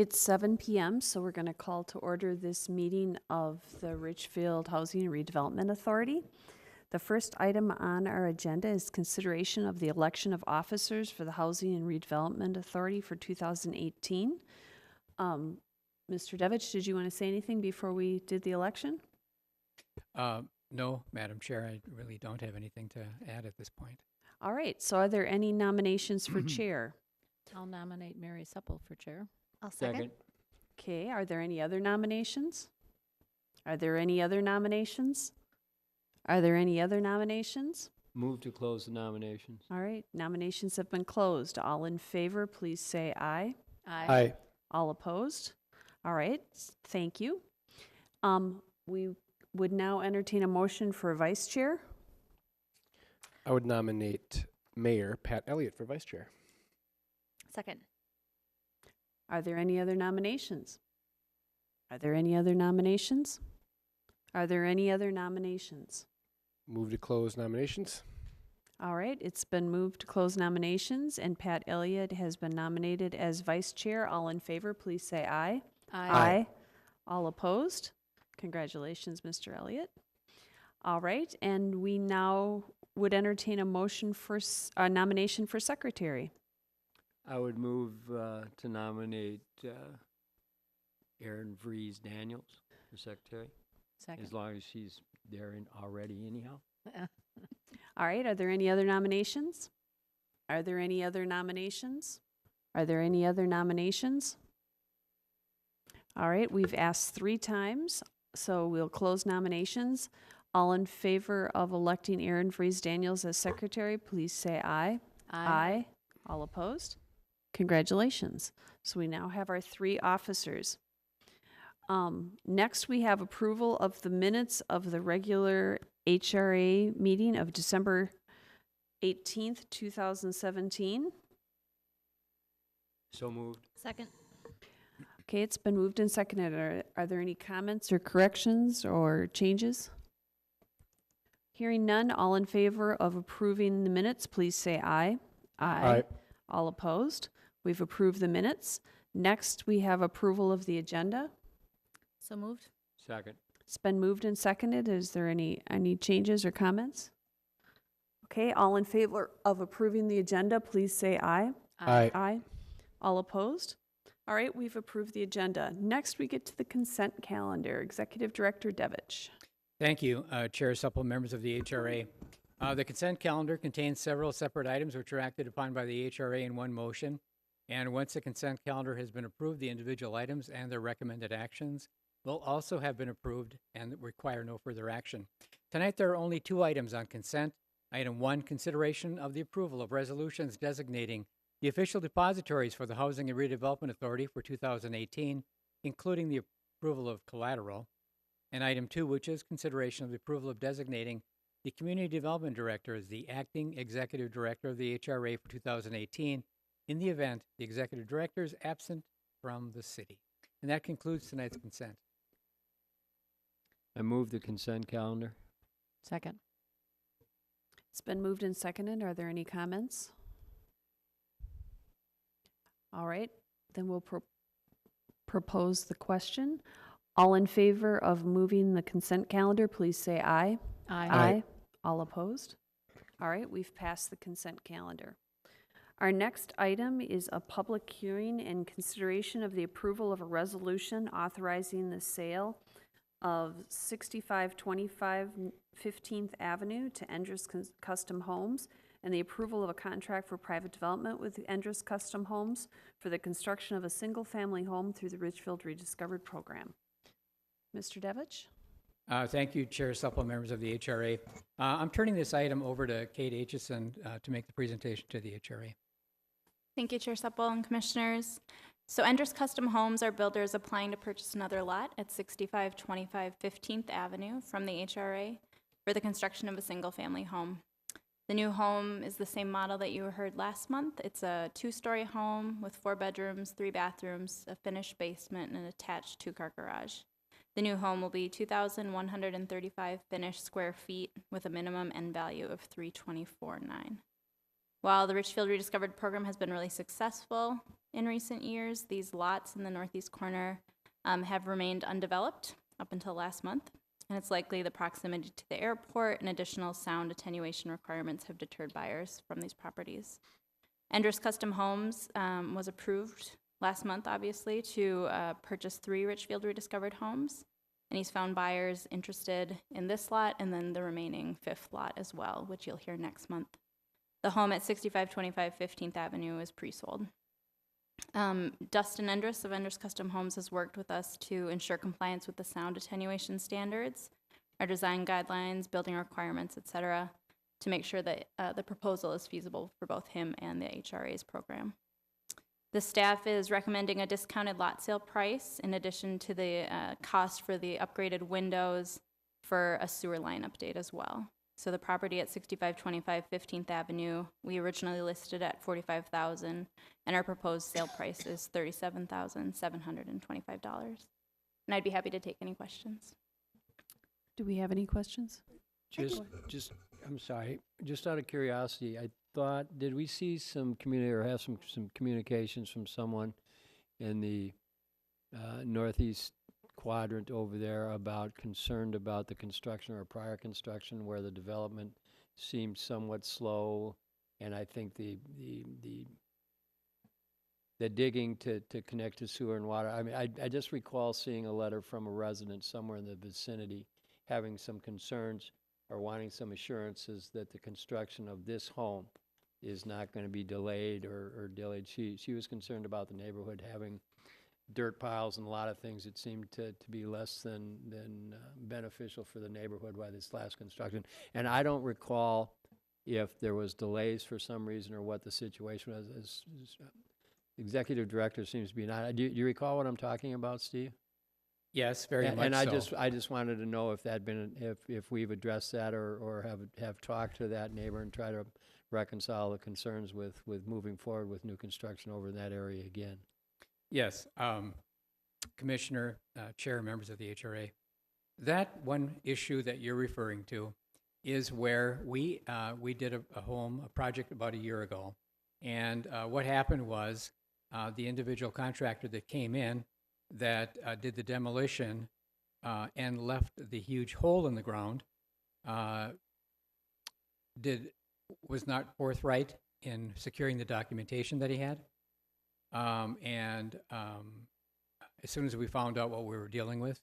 It's 7 p.m., so we're going to call to order this meeting of the Richfield Housing and Redevelopment Authority. The first item on our agenda is consideration of the election of officers for the Housing and Redevelopment Authority for 2018. Mr. Devich, did you want to say anything before we did the election? No, Madam Chair, I really don't have anything to add at this point. All right, so are there any nominations for chair? I'll nominate Mary Supple for chair. I'll second. Okay, are there any other nominations? Are there any other nominations? Are there any other nominations? Move to close the nominations. All right, nominations have been closed. All in favor, please say aye. Aye. All opposed? All right, thank you. We would now entertain a motion for vice chair. I would nominate Mayor Pat Elliott for vice chair. Second. Are there any other nominations? Are there any other nominations? Are there any other nominations? Move to close nominations. All right, it's been moved to close nominations, and Pat Elliott has been nominated as vice chair. All in favor, please say aye. Aye. All opposed? Congratulations, Mr. Elliott. All right, and we now would entertain a motion for a nomination for secretary. I would move to nominate Erin Vries Daniels for secretary, Second. as long as she's there already anyhow. All right, are there any other nominations? Are there any other nominations? Are there any other nominations? All right, we've asked 3 times, so we'll close nominations. All in favor of electing Erin Vries Daniels as secretary, please say aye. Aye. All opposed? Congratulations. So we now have our 3 officers. Next, we have approval of the minutes of the regular HRA meeting of December 18th, 2017. So moved. Second. Okay, it's been moved and seconded. Are there any comments or corrections or changes? Hearing none, all in favor of approving the minutes, please say aye. Aye. All opposed? We've approved the minutes. Next, we have approval of the agenda. So moved. Second. It's been moved and seconded. Is there any changes or comments? Okay, all in favor of approving the agenda, please say aye. Aye. Aye. All opposed? All right, we've approved the agenda. Next, we get to the consent calendar. Executive Director Devich. Thank you, Chair Supple, members of the HRA. The consent calendar contains several separate items which are acted upon by the HRA in one motion. And once the consent calendar has been approved, the individual items and their recommended actions will also have been approved and require no further action. Tonight, there are only 2 items on consent. Item 1, consideration of the approval of resolutions designating the official depositories for the Housing and Redevelopment Authority for 2018, including the approval of collateral. And item 2, which is consideration of the approval of designating the Community Development Director as the acting executive director of the HRA for 2018 in the event the executive director is absent from the city. And that concludes tonight's consent. I move the consent calendar. Second. It's been moved and seconded. Are there any comments? All right, then we'll propose the question. All in favor of moving the consent calendar, please say aye. Aye. All opposed? All right, we've passed the consent calendar. Our next item is a public hearing and consideration of the approval of a resolution authorizing the sale of 6525 15th Avenue to Endress Custom Homes and the approval of a contract for private development with Endress Custom Homes for the construction of a single-family home through the Richfield Rediscovered program. Mr. Devich? Thank you, Chair Supple, members of the HRA. I'm turning this item over to Kate Aitchison to make the presentation to the HRA. Thank you, Chair Supple and Commissioners. So Endress Custom Homes are builders applying to purchase another lot at 6525 15th Avenue from the HRA for the construction of a single-family home. The new home is the same model that you heard last month. It's a 2-story home with 4 bedrooms, 3 bathrooms, a finished basement, and an attached 2-car garage. The new home will be 2,135 finished square feet with a minimum end value of $324,900. While the Richfield Rediscovered program has been really successful in recent years, these lots in the northeast corner have remained undeveloped up until last month, and it's likely the proximity to the airport and additional sound attenuation requirements have deterred buyers from these properties. Endress Custom Homes was approved last month, obviously, to purchase 3 Richfield Rediscovered homes, and he's found buyers interested in this lot and then the remaining 5th lot as well, which you'll hear next month. The home at 6525 15th Avenue is pre-sold. Dustin Endress of Endress Custom Homes has worked with us to ensure compliance with the sound attenuation standards, our design guidelines, building requirements, et cetera, to make sure that the proposal is feasible for both him and the HRA's program. The staff is recommending a discounted lot sale price in addition to the cost for the upgraded windows for a sewer line update as well. So the property at 6525 15th Avenue, we originally listed at $45,000, and our proposed sale price is $37,725. And I'd be happy to take any questions. Do we have any questions? I'm sorry, just out of curiosity, I thought, did we see some community or have some communications from someone in the northeast quadrant over there about concerned about the construction or prior construction where the development seemed somewhat slow, and I think the digging to connect to sewer and water. I mean, I just recall seeing a letter from a resident somewhere in the vicinity having some concerns or wanting some assurances that the construction of this home is not going to be delayed or delayed. She was concerned about the neighborhood having dirt piles and a lot of things that seemed to be less than beneficial for the neighborhood by this last construction. And I don't recall if there was delays for some reason or what the situation was. As executive director seems to be not. Do you recall what I'm talking about, Steve? Yes, very much And so. I just wanted to know if that been if we've addressed that or have talked to that neighbor and try to reconcile the concerns with moving forward with new construction over in that area again. Yes, Commissioner, Chair, members of the HRA. That one issue that you're referring to is where we did a project about a year ago. And what happened was the individual contractor that came in that did the demolition and left the huge hole in the ground was not forthright in securing the documentation that he had. As soon as we found out what we were dealing with,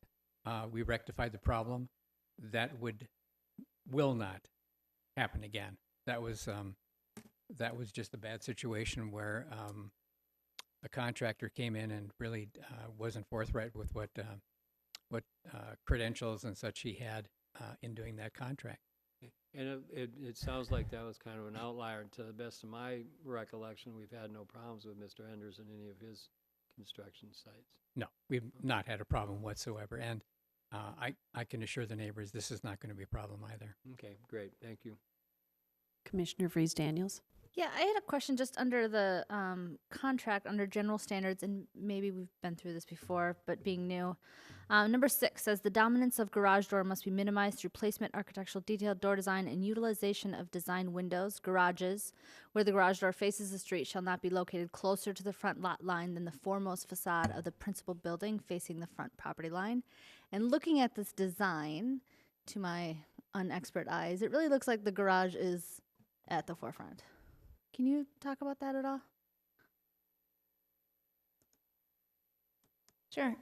we rectified the problem. That will not happen again. That was just a bad situation where a contractor came in and really wasn't forthright with what credentials and such he had in doing that contract. And it sounds like that was kind of an outlier. To the best of my recollection, we've had no problems with Mr. Enders in any of his construction sites. No, we've not had a problem whatsoever. And I can assure the neighbors this is not going to be a problem either. Okay, great. Thank you. Commissioner Freeze Daniels? Yeah, I had a question just under the contract, under general standards, and maybe we've been through this before, but being new. Number 6 says the dominance of garage door must be minimized through placement, architectural detail, door design, and utilization of design windows. Garages, where the garage door faces the street, shall not be located closer to the front lot line than the foremost facade of the principal building facing the front property line. And looking at this design, to my unexpert eyes, it really looks like the garage is at the forefront. Can you talk about that at all? Sure.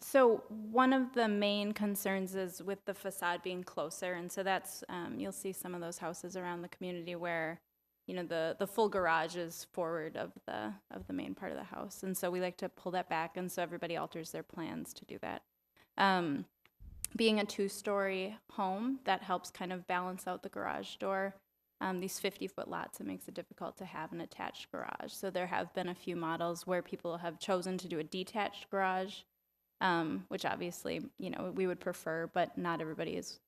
So one of the main concerns is with the facade being closer, and so that's you'll see some of those houses around the community where, you know, the full garage is forward of the main part of the house, and so we like to pull that back, and so everybody alters their plans to do that. Being a 2-story home, that helps kind of balance out the garage door. These 50-foot lots, it makes it difficult to have an attached garage. So there have been a few models where people have chosen to do a detached garage, which obviously, you know, we would prefer, but not everybody is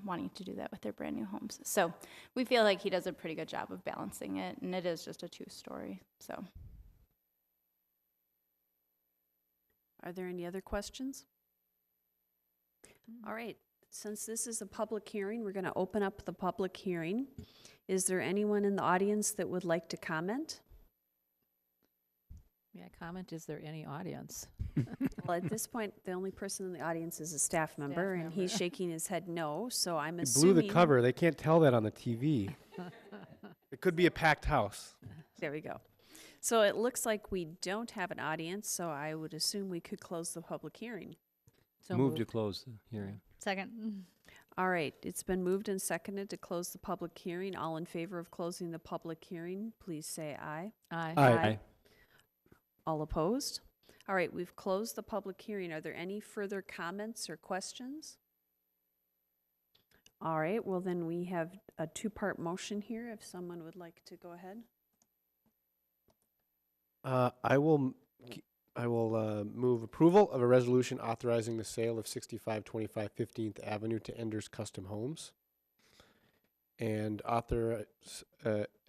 wanting to do that with their brand new homes. So we feel like he does a pretty good job of balancing it, and it is just a 2-story, so. Are there any other questions? All right, since this is a public hearing, we're going to open up the public hearing. Is there anyone in the audience that would like to comment? May I comment? Is there any audience? Well, at this point, the only person in the audience is a staff member, and he's member. shaking his head no, so I'm You blew assuming. the cover. They can't tell that on the TV. It could be a packed house. There we go. So it looks like we don't have an audience, so I would assume we could close the public hearing. So Move to close the hearing. Second. All right, it's been moved and seconded to close the public hearing. All in favor of closing the public hearing, please say aye. Aye. Aye. All opposed? All right, we've closed the public hearing. Are there any further comments or questions? All right, well then we have a two-part motion here, if someone would like to go ahead. I will move approval of a resolution authorizing the sale of 6525 15th Avenue to Enders Custom Homes, and authorize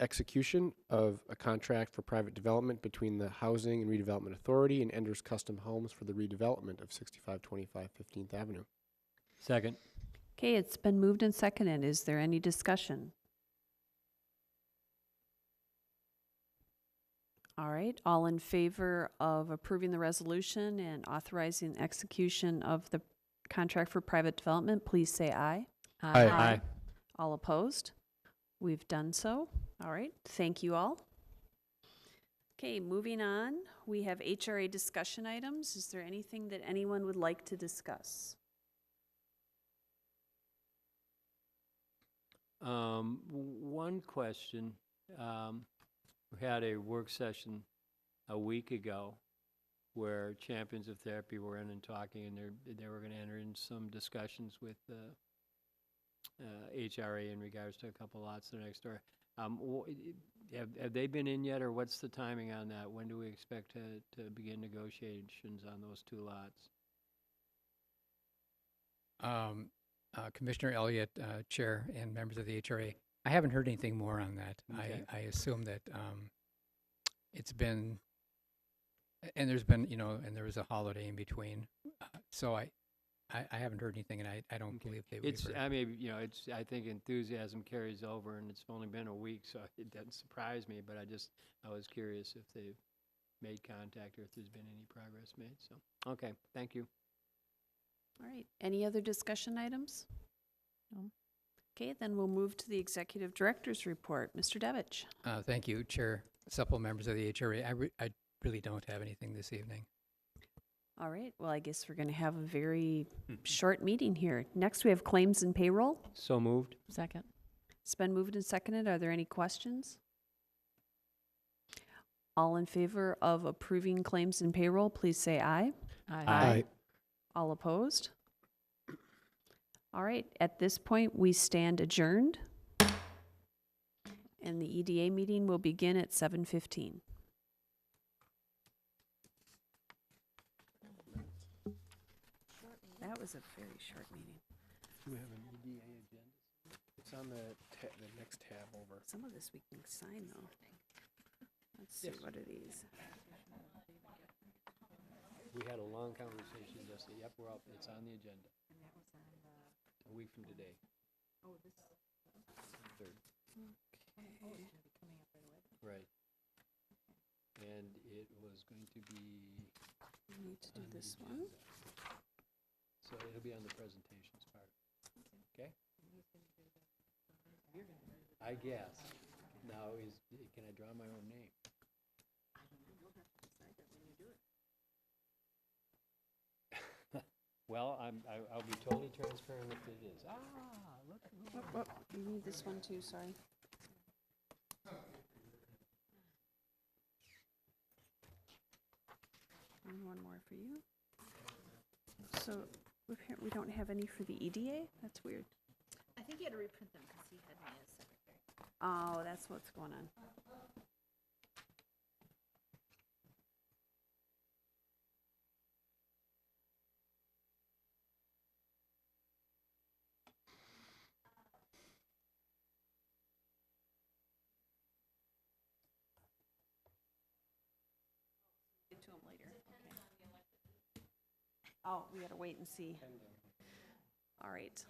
execution of a contract for private development between the Housing and Redevelopment Authority and Enders Custom Homes for the redevelopment of 6525 15th Avenue. Second. Okay, it's been moved and seconded. Is there any discussion? All right, all in favor of approving the resolution and authorizing execution of the contract for private development, please say aye. Aye. All opposed? We've done so. All right, thank you all. Okay, moving on, we have HRA discussion items. Is there anything that anyone would like to discuss? One question. We had a work session a week ago where champions of therapy were in and talking, and they were going to enter in some discussions with HRA in regards to a couple lots that are next door. Have they been in yet, or what's the timing on that? When do we expect to begin negotiations on those two lots? Commissioner Elliott, Chair, and members of the HRA, I haven't heard anything more on that. Okay. I assume that it's been, and there's been, and there was a holiday in between. So I haven't heard anything, and I don't believe they would. I mean, I think enthusiasm carries over, and it's only been a week, so it doesn't surprise me, but I was curious if they've made contact or if there's been any progress made, so, okay, thank you. All right, any other discussion items? No. Okay, then we'll move to the Executive Director's Report. Mr. Devich. Thank you, Chair, supple members of the HRA. I really don't have anything this evening. All right, well, I guess we're going to have a very short meeting here. Next, we have claims and payroll. So moved? Second. It's been moved and seconded. Are there any questions? All in favor of approving claims and payroll, please say aye. Aye. All opposed? All right, at this point, we stand adjourned. And the EDA meeting will begin at 7:15. That was a very short meeting. Do we have an EDA agenda? It's on the next tab over. Some of this we can sign, though. Let's see, what are these? We had a long conversation yesterday. Yep, we're up. It's on the agenda. A week from today. Third. Right. And it was going to be. We need to do on the this one. agenda. So it'll be on the presentations part. Okay? I guess. Now can I draw my own name? Well, I'll be totally transparent if it is. Look. You need this one too, sorry. And one more for you. So we don't have any for the EDA? That's weird. I think you had to reprint them because he had me as secretary. Oh, that's what's going on. Get to them later. Okay. Oh, we gotta wait and see. All right.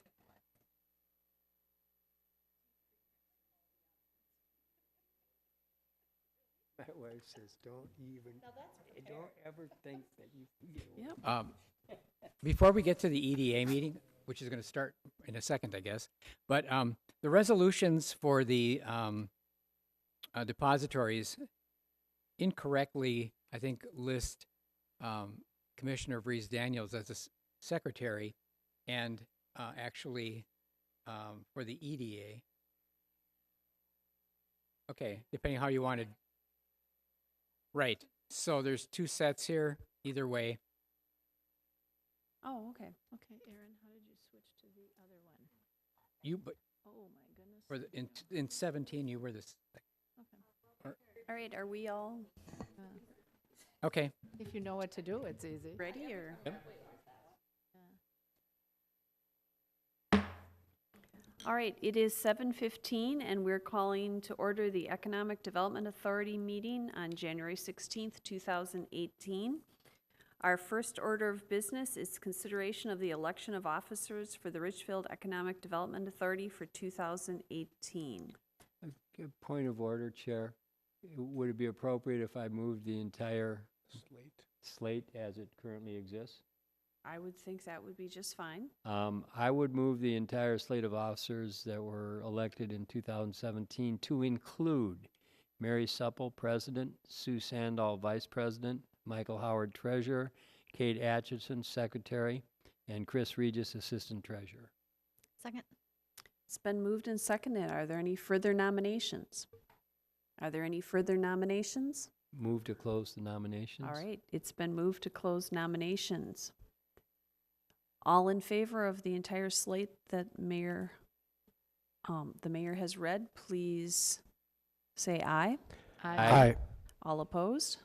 My wife says, don't ever think that you can get away. Yep. Before we get to the EDA meeting, which is going to start in a second, I guess, but the resolutions for the depositories incorrectly, I think, list Commissioner Vrees Daniels as a secretary, and actually for the EDA. Okay, depending how you wanted. Right. So there's two sets here, either way. Oh, okay. Okay, Aaron, how did you switch to the other one? You, but Oh, my goodness. for the, in 17, you were this. Okay. All right, are we all Okay. If you know what to do, it's easy. ready or? Yep. All right, it is 7:15 and we're calling to order the Economic Development Authority meeting on January 16th, 2018. Our first order of business is consideration of the election of officers for the Richfield Economic Development Authority for 2018. A point of order, Chair. Would it be appropriate if I moved the entire slate as it currently exists? I would think that would be just fine. I would move the entire slate of officers that were elected in 2017 to include Mary Supple, President, Sue Sandahl, Vice President, Michael Howard, Treasurer, Kate Atchison, Secretary, and Chris Regis, Assistant Treasurer. Second. It's been moved and seconded. Are there any further nominations? Are there any further nominations? Move to close the nominations. All right, it's been moved to close nominations. All in favor of the entire slate that the mayor has read, please say aye. Aye. All opposed?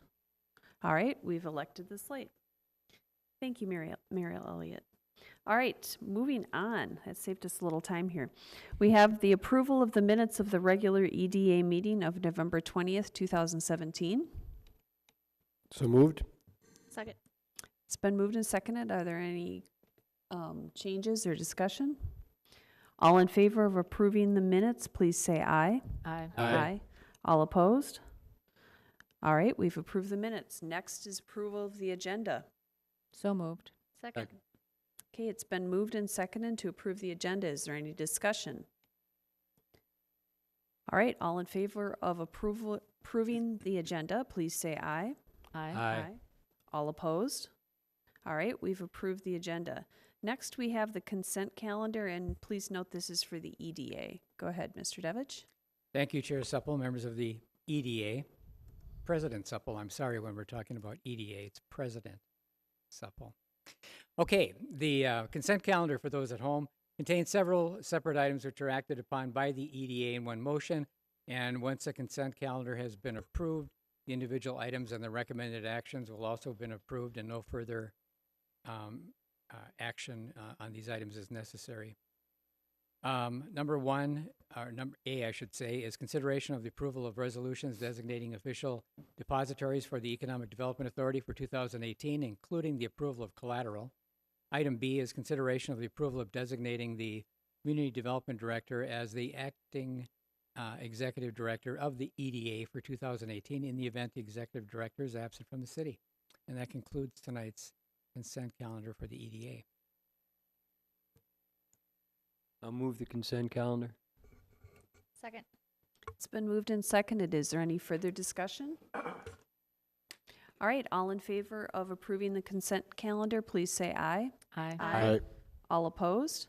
All right, we've elected the slate. Thank you, Mary Elliott. All right, moving on. That saved us a little time here. We have the approval of the minutes of the regular EDA meeting of November 20th, 2017. So moved. Second. It's been moved and seconded. Are there any changes or discussion? All in favor of approving the minutes, please say aye. Aye. Aye. All opposed? All right, we've approved the minutes. Next is approval of the agenda. So moved. Second. Okay, it's been moved and seconded to approve the agenda. Is there any discussion? All right, all in favor of approving the agenda, please say aye. Aye. Aye. All opposed? All right, we've approved the agenda. Next, we have the consent calendar, and please note this is for the EDA. Go ahead, Mr. Devich. Thank you, Chair Supple, members of the EDA. President Supple, I'm sorry when we're talking about EDA, it's President Supple. Okay, the consent calendar for those at home contains several separate items which are acted upon by the EDA in one motion. And once the consent calendar has been approved, the individual items and the recommended actions will also have been approved, and no further action on these items is necessary. Number one, or number A, I should say, is consideration of the approval of resolutions designating official depositories for the Economic Development Authority for 2018, including the approval of collateral. Item B is consideration of the approval of designating the Community Development Director as the acting Executive Director of the EDA for 2018 in the event the Executive Director is absent from the city. And that concludes tonight's consent calendar for the EDA. I'll move the consent calendar. Second. It's been moved and seconded. Is there any further discussion? All right, all in favor of approving the consent calendar, please say aye. Aye. Aye. All opposed?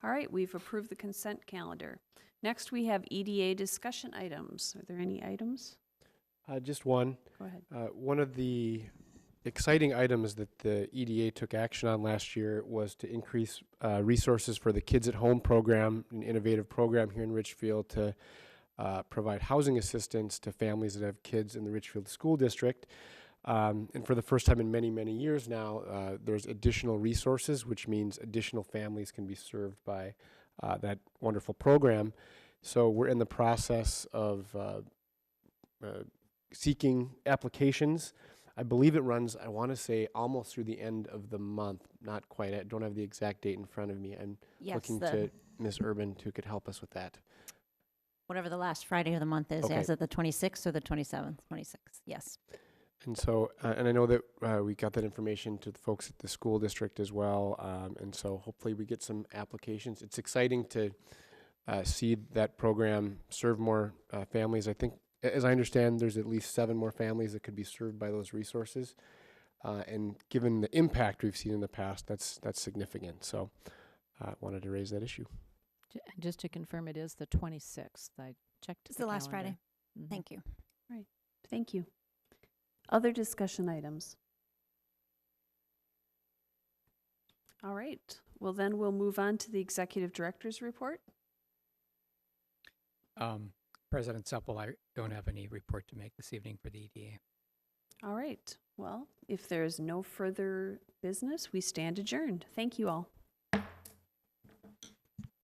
All right, we've approved the consent calendar. Next, we have EDA discussion items. Are there any items? Just one. Go ahead. One of the exciting items that the EDA took action on last year was to increase resources for the Kids at Home program, an innovative program here in Richfield to provide housing assistance to families that have kids in the Richfield School District. And for the first time in many, many years now, there's additional resources, which means additional families can be served by that wonderful program. So we're in the process of seeking applications. I believe it runs, I want to say, almost through the end of the month. Not quite. I don't have the exact date in front of me. I'm Yes, looking to Ms. Urban who could help us with that. whatever the last Friday of the month is. Okay. Is it the 26th or the 27th? 26th, yes. And so, and I know that we got that information to the folks at the school district as well. And so hopefully we get some applications. It's exciting to see that program serve more families. I think, as I understand, there's at least 7 more families that could be served by those resources. And given the impact we've seen in the past, that's significant. So I wanted to raise that issue. And just to confirm, it is the 26th. I checked It's the the last calendar. Friday. Mhm. Thank you. Thank you. Other discussion items? All right. Well, then we'll move on to the executive director's report. President Supple, I don't have any report to make this evening for the EDA. All right. Well, if there's no further business, we stand adjourned. Thank you all.